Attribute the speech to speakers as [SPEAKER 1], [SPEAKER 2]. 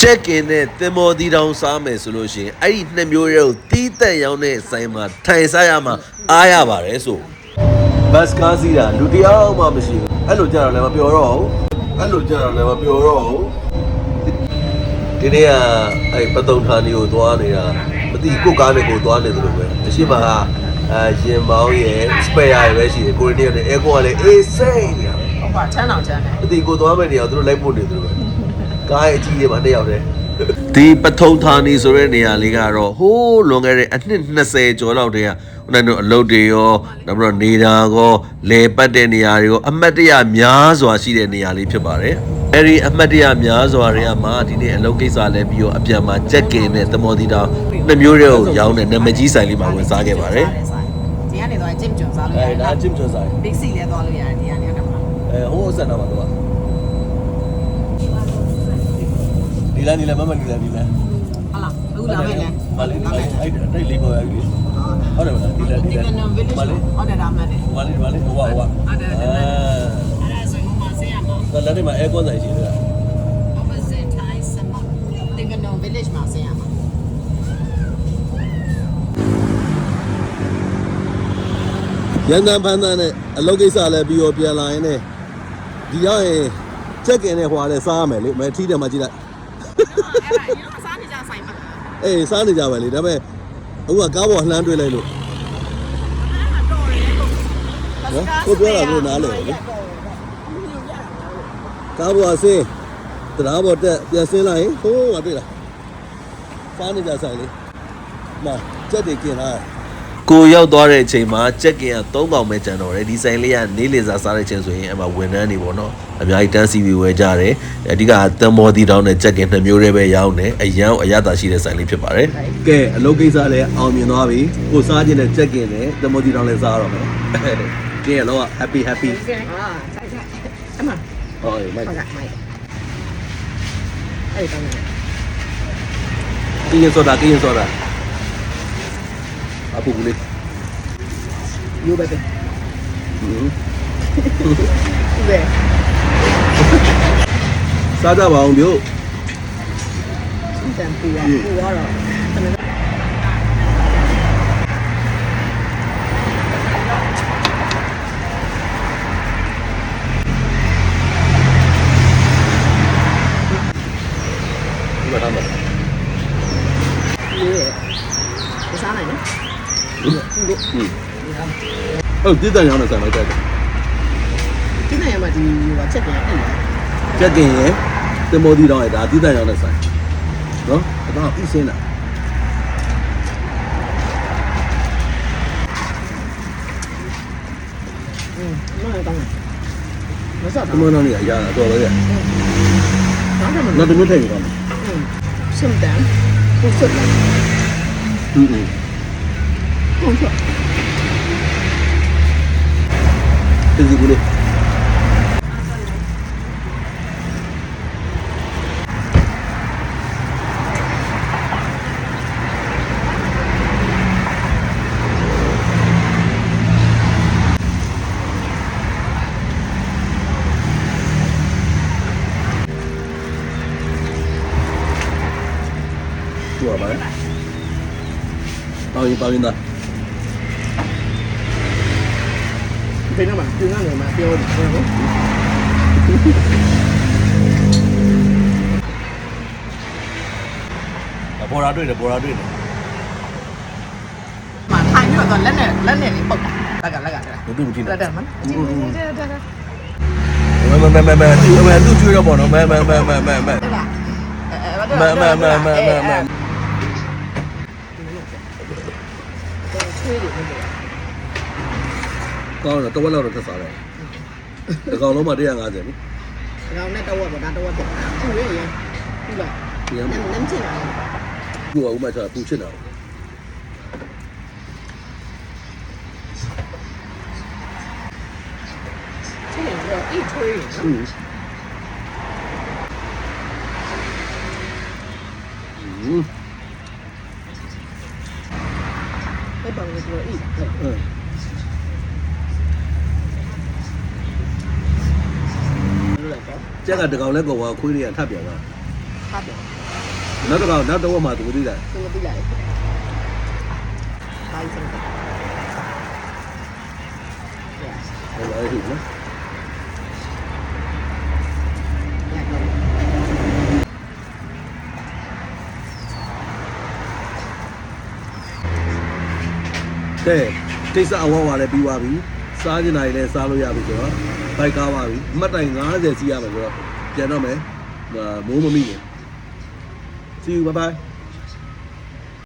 [SPEAKER 1] check-in နဲ့တင်မော်တီတောင်စားမယ်ဆိုလို့ရှိရင်အဲ့ဒီနှစ်မျိုးတွေကိုတီးတက်ရောင်းတဲ့ဆိုင်မှာထိုင်စားရမှာအားရပါတယ်ဆိုဘတ်ကားစီးတာလူတယောက်မှမရှိဘူးအဲ့လိုကြတော့လည်းမပြောတော့ဘူးဒီနေ့ကအဲ့ပတုံဌာနီကိုသွားနေတာမသိကိုကားနဲ့ကိုသွားနေတယ်လို့ပဲအရှိမကရင်မောင်းရဲ့ spare ရပဲရှိတယ်ကိုရီးယားနဲ့ air ကလည်းအေးစိတ်နေတယ်
[SPEAKER 2] ဟုတ်ပါချမ်းအောင်ချမ်းတယ်
[SPEAKER 1] မသိကိုသွားမယ့်နေရာသူတို့လိုက်ပို့နေတယ်လို့ပဲကားရဲ့အကြီးတွေမှာတစ်ယောက်တည်းဒီပထုံဌာနီဆိုတဲ့နေရာလေးကတော့ဟိုးလွန်ခဲ့တဲ့အနှစ်20ကျော်လောက်တည်းကဦးနိုင်တို့အလုပ်တွေရောနောက်ပြီးတော့နေတာကောလေပတ်တဲ့နေရာတွေရောအမတ်တရများစွာရှိတဲ့နေရာလေးဖြစ်ပါတယ်အဲဒီအမတ်တရများစွာတွေကမှဒီနေ့အလုပ်ကိစ္စလဲပြီးတော့အပြန်မှာကြက်ကင်နဲ့သမော်တီတောင်နှစ်မျိုးတွေကိုရောင်းတဲ့နာမည်ကြီးဆိုင်လေးမှာဝင်စားခဲ့ပါတယ်
[SPEAKER 2] ဒီကနေတော့ဂျင်ကျွန်းစားလို့ရတယ်
[SPEAKER 1] ဒါဂျင်ကျွန်းစား
[SPEAKER 2] big c လဲသွားလို့ရတယ်ဒီကနေတော့
[SPEAKER 1] ဟိုးဆက်တော့မှာတော့ဒီလမ်းမမဒီလမ်း
[SPEAKER 2] ဟာလားအခုလာမယ်လေ
[SPEAKER 1] မလေးအဲ့လေးပေါ်ရပြီဟုတ်တယ်မလားဒီလမ်း
[SPEAKER 2] မလေးဟုတ်တယ်ဒါမှတ်တယ်
[SPEAKER 1] မလေးဟိုဟုတ်
[SPEAKER 2] တယ်အဲ့ဒါဆိုရင်မဆေးရမှာ
[SPEAKER 1] ဒါလည်းဒီမှာ air con ဆိုင်ရှိတယ်
[SPEAKER 2] opposite Thai Sama Tinganon village မှာဆေးရမှာ
[SPEAKER 1] ရန်တန်ဖန်တန်နဲ့အလုပ်ကိစ္စလည်းပြီးတော့ပြန်လာရင်လည်းဒီရောက်ရင်ချက်ကင်နဲ့ဟွာလဲစားရမယ်လေမထီးတယ်မှကြည့်လိုက်
[SPEAKER 2] စားနေကြဆိုင်မှာ
[SPEAKER 1] အေးစားနေကြပဲလေဒါပေမဲ့အခုကကားပေါ်လှမ်းတွေ့လိုက်လို့ကိုပြောတာလို့နားလေကားပေါ်ဆင်းတရားပေါ်တက်ပြန်ဆင်းလိုက်ဟိုးကတွေ့လားစားနေကြဆိုင်လေမချက်တွေกินလာကိုရောက်သွားတဲ့အချိန်မှာချက်ကင်က3កောင်ပဲကျန်တော့တယ်ဒီဆိုင်လေးကနေလေစာစားတဲ့အချိန်ဆိုရင်အမှဝန်ထမ်းတွေပေါ့နော်အများကြီးတန်းစီပြီးဝယ်ကြတယ်အဓိကသံမော်တီတောင်းနဲ့ချက်ကင်2မျိုးတည်းပဲရောင်းတယ်အရန်အရသာရှိတဲ့ဆိုင်လေးဖြစ်ပါတယ်ကဲအလုပ်ကိစ္စလည်းအောင်မြင်သွားပြီကိုစားခြင်းနဲ့ချက်ကင်နဲ့သံမော်တီတောင်းလည်းစားရတော့မယ်ကဲတော့ happy
[SPEAKER 2] အာဆိုင်အမ
[SPEAKER 1] ဟုတ်မိုက်
[SPEAKER 2] အဲ့တောင်းတယ်
[SPEAKER 1] ကင်းဆိုတာအပူလေး
[SPEAKER 2] ယူပဲပဲ
[SPEAKER 1] စားကြပါအောင်ဗျို့
[SPEAKER 2] စံပူတော့
[SPEAKER 1] ဒီမှာထားမှာ
[SPEAKER 2] စားနိုင်နော်
[SPEAKER 1] ဟုတ်တိတန်ရောင်းတဲ့ဆိုင်မှာကြိုက်တယ်
[SPEAKER 2] ဒီနေရာမှာဒီချက်ကင်အဲ့
[SPEAKER 1] ချက်ကင်ရဲ့တင်မော်တီတောင်းရဲ့ဒါတိတန်ရောင်းတဲ့ဆိုင်နော်အတော့ဥစင်းတာ
[SPEAKER 2] မတောင်းမစား
[SPEAKER 1] တော့မနောင်းနေရတာတော့ပဲရနောက်တစ်မျိုးထည့်ပြီးတော့
[SPEAKER 2] စံတန်ဟုတ်စက်ဟုတ်
[SPEAKER 1] ဒီကူလေးตัวไปเอาอยู่ปาวินดา
[SPEAKER 2] เป็นอะไรคือนั่นเลยมาเปรี้ยว
[SPEAKER 1] ပေါ်လာတွေ့တယ်မှာ
[SPEAKER 2] ထိုင်ပြီးတော့လက်နဲ့လေးပုတ်တာလက်က
[SPEAKER 1] ဘယ်သူမကြည့်လဲ
[SPEAKER 2] လက်တယ်မ
[SPEAKER 1] သူကျွေးတော့ပေါ့နော်မဲကောင်းတော့တဝက်လောက်တော့သက်စားတယ်ဒီကောင်လုံးမှ150ပြီ
[SPEAKER 2] ကောင်နဲ့တဝက်ပေါ့ဒါတဝက်ပေါ့သူ့ရဲ့ဟုတ်လားနမ်းချင်တာ
[SPEAKER 1] ကိုကဥမာချာပူချစ်တာ
[SPEAKER 2] 这个叫一推。这帮子叫一。
[SPEAKER 1] ကျက်ကတကောင်လဲကောခွေးတွေကထပ်ပြန်သွား
[SPEAKER 2] phát được
[SPEAKER 1] နောက်တစ်ဝက်မှာသူသိလိုက်
[SPEAKER 2] tôi đi lại tay chân thật
[SPEAKER 1] ဟုတ်လားအဲ့ဒီနော်
[SPEAKER 2] nhạc đâu
[SPEAKER 1] တဲ့ကိစ္စအဝဝလည်းပြီးသွားပြီစားကျင်နိုင်လည်းစားလို့ရပြီဆိုတော့ဘိုက်ကားပါပြီအမှတ်တိုင်90စီးရမယ်ဆိုတော့ပြန်တော့မယ်မိုးမမိနဲ့ See you bye bye